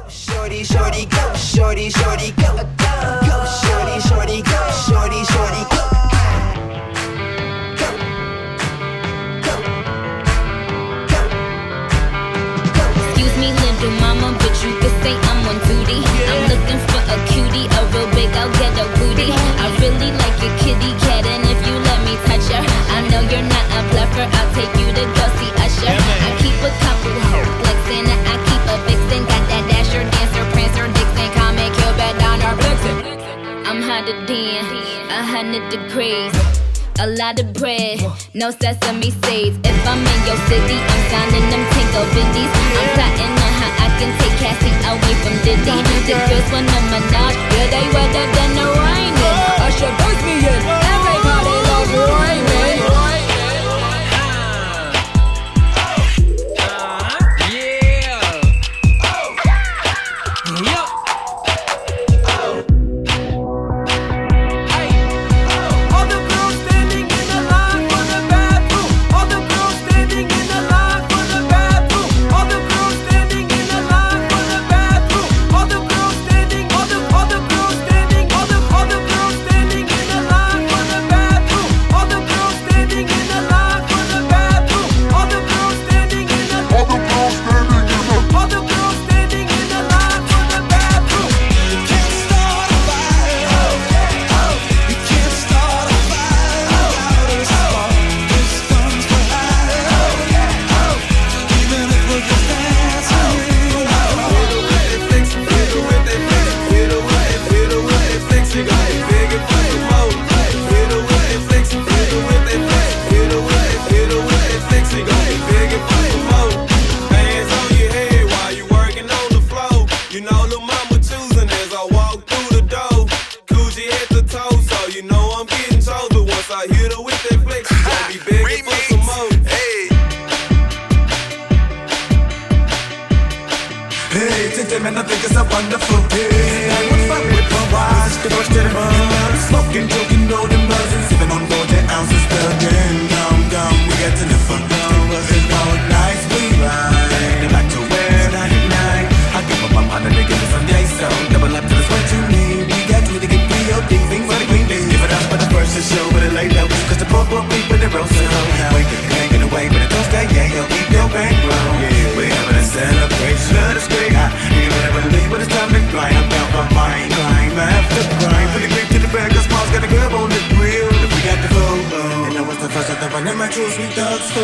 Shorty, shorty, go, shorty, shorty, go, go, shorty, shorty, go, shorty, shorty, go, go, go, go, go. Excuse me, little mama, but you could say I'm on duty. I'm looking for a cutie, a real big, I'll get a booty. I really like your kitty cat, and if you let me touch her, I know you're not a bluffer. I'll take you to go see Usher. I keep a couple like Santa, I keep a vixen, got that dasher, dancer, prancer, Dixon, comic, Cupid, Donner, Blitzen. I'm hotter than 100 degrees. A lot of bread, no sesame seeds. If I'm in your city, I'm signing them Tingo Bendies. I'm plotting on how I can take Cassie away from Diddy. The girls want a Minaj, yeah, they wetter than the rain. Usher puts me in, everybody loves Raymond. My true sweet dogs for